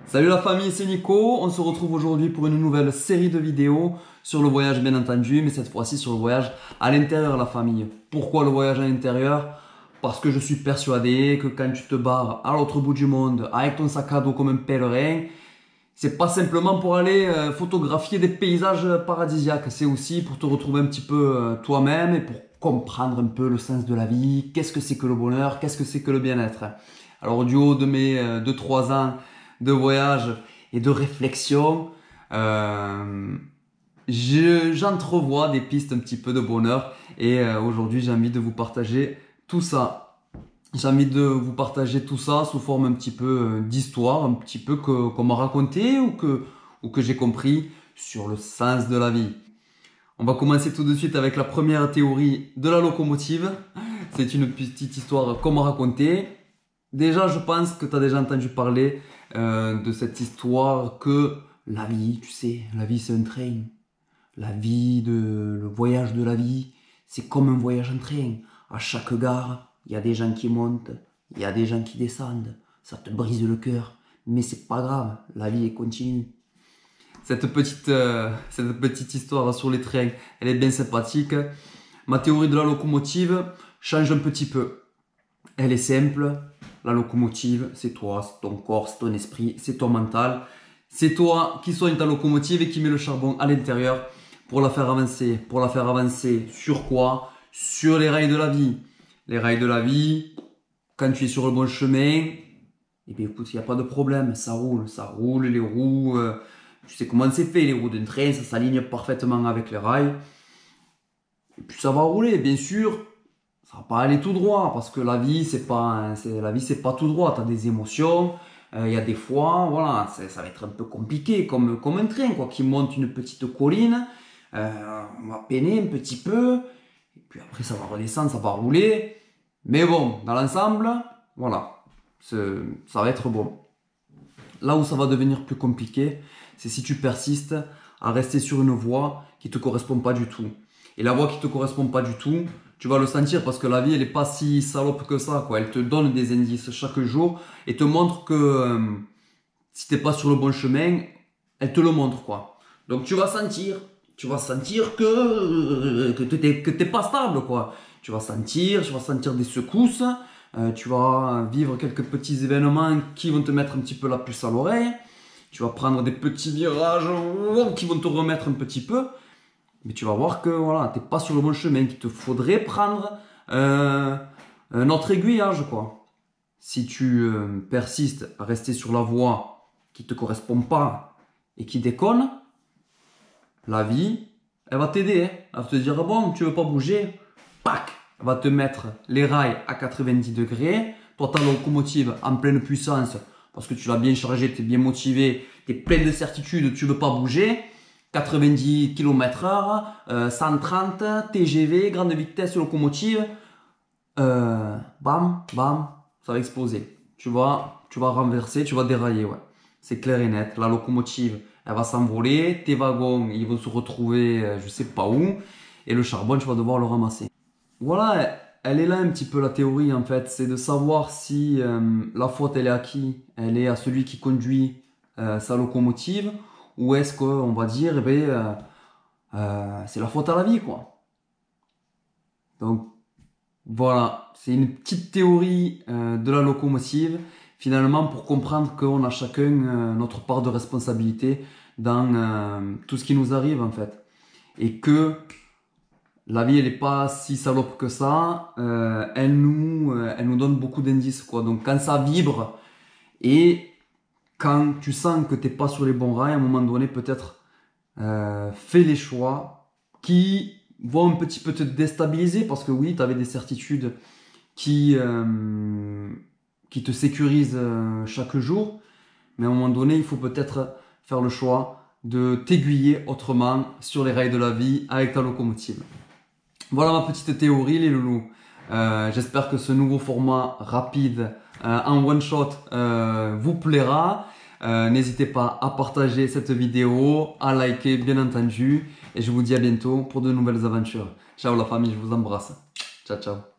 Salut la famille, c'est Nico. On se retrouve aujourd'hui pour une nouvelle série de vidéos sur le voyage bien entendu, mais cette fois-ci sur le voyage à l'intérieur la famille. Pourquoi le voyage à l'intérieur? Parce que je suis persuadé que quand tu te barres à l'autre bout du monde avec ton sac à dos comme un pèlerin, c'est pas simplement pour aller photographier des paysages paradisiaques, c'est aussi pour te retrouver un petit peu toi-même et pour comprendre un peu le sens de la vie, qu'est-ce que c'est que le bonheur, qu'est-ce que c'est que le bien-être. Alors du haut de mes 2-3 ans de voyage et de réflexion, j'entrevois des pistes un petit peu de bonheur et aujourd'hui j'ai envie de vous partager tout ça. J'ai envie de vous partager tout ça sous forme un petit peu d'histoire, un petit peu qu'on m'a raconté ou que j'ai compris sur le sens de la vie. On va commencer tout de suite avec la première théorie de la locomotive. C'est une petite histoire qu'on m'a racontée. Déjà, je pense que tu as déjà entendu parler de cette histoire que la vie, tu sais, la vie c'est un train. Le voyage de la vie, c'est comme un voyage en train. À chaque gare, il y a des gens qui montent, il y a des gens qui descendent. Ça te brise le cœur, mais c'est pas grave, la vie est continue. Cette petite histoire sur les trains, elle est bien sympathique. Ma théorie de la locomotive change un petit peu. Elle est simple. La locomotive, c'est toi, c'est ton corps, c'est ton esprit, c'est ton mental. C'est toi qui soigne ta locomotive et qui met le charbon à l'intérieur pour la faire avancer. Pour la faire avancer sur quoi? Sur les rails de la vie. Les rails de la vie, quand tu es sur le bon chemin, eh bien écoute, il n'y a pas de problème, ça roule, les roues, tu sais comment c'est fait, les roues d'un train, ça s'aligne parfaitement avec les rails. Et puis ça va rouler, bien sûr, ça va pas aller tout droit, parce que la vie, c'est pas tout droit, tu as des émotions, il y a des fois, voilà, ça va être un peu compliqué, comme un train, quoi, qui monte une petite colline, on va peiner un petit peu, et puis après ça va redescendre, ça va rouler. Mais bon, dans l'ensemble, voilà, ça va être bon. Là où ça va devenir plus compliqué, c'est si tu persistes à rester sur une voie qui te correspond pas du tout. Et la voie qui te correspond pas du tout, tu vas le sentir parce que la vie, elle est pas si salope que ça, quoi. Elle te donne des indices chaque jour et te montre que si t'es pas sur le bon chemin, elle te le montre, quoi. Donc tu vas sentir que t'es pas stable, quoi. Tu vas sentir des secousses, tu vas vivre quelques petits événements qui vont te mettre un petit peu la puce à l'oreille, tu vas prendre des petits virages qui vont te remettre un petit peu, mais tu vas voir que voilà, t'es pas sur le bon chemin, qu'il te faudrait prendre un autre aiguillage, quoi. Si tu persistes à rester sur la voie qui te correspond pas et qui déconne, la vie, elle va t'aider, hein. Elle va te dire, bon, tu veux pas bouger, pac, elle va te mettre les rails à 90 degrés, toi ta locomotive en pleine puissance, parce que tu l'as bien chargé, tu es bien motivé, tu es plein de certitude, tu veux pas bouger, 90 km/h, 130, TGV, grande vitesse, locomotive, bam, bam, ça va exploser. Tu vas renverser, tu vas dérailler, ouais. C'est clair et net. La locomotive, elle va s'envoler, tes wagons, ils vont se retrouver, je sais pas où, et le charbon, tu vas devoir le ramasser. Voilà, elle est là un petit peu la théorie en fait, c'est de savoir si la faute elle est à qui? Elle est à celui qui conduit sa locomotive, ou est-ce qu'on va dire, eh ben, c'est la faute à la vie, quoi. Donc voilà, c'est une petite théorie de la locomotive, finalement pour comprendre qu'on a chacun notre part de responsabilité dans tout ce qui nous arrive en fait. Et que la vie elle est pas si salope que ça, elle nous donne beaucoup d'indices, quoi. Donc quand ça vibre et quand tu sens que t'es pas sur les bons rails, à un moment donné peut-être fais les choix qui vont un petit peu te déstabiliser, parce que oui, tu avais des certitudes qui te sécurisent chaque jour, mais à un moment donné, il faut peut-être faire le choix de t'aiguiller autrement sur les rails de la vie avec ta locomotive. Voilà ma petite théorie, les loulous. J'espère que ce nouveau format rapide en one shot vous plaira. N'hésitez pas à partager cette vidéo, à liker bien entendu, et je vous dis à bientôt pour de nouvelles aventures. Ciao la famille, je vous embrasse. Ciao ciao.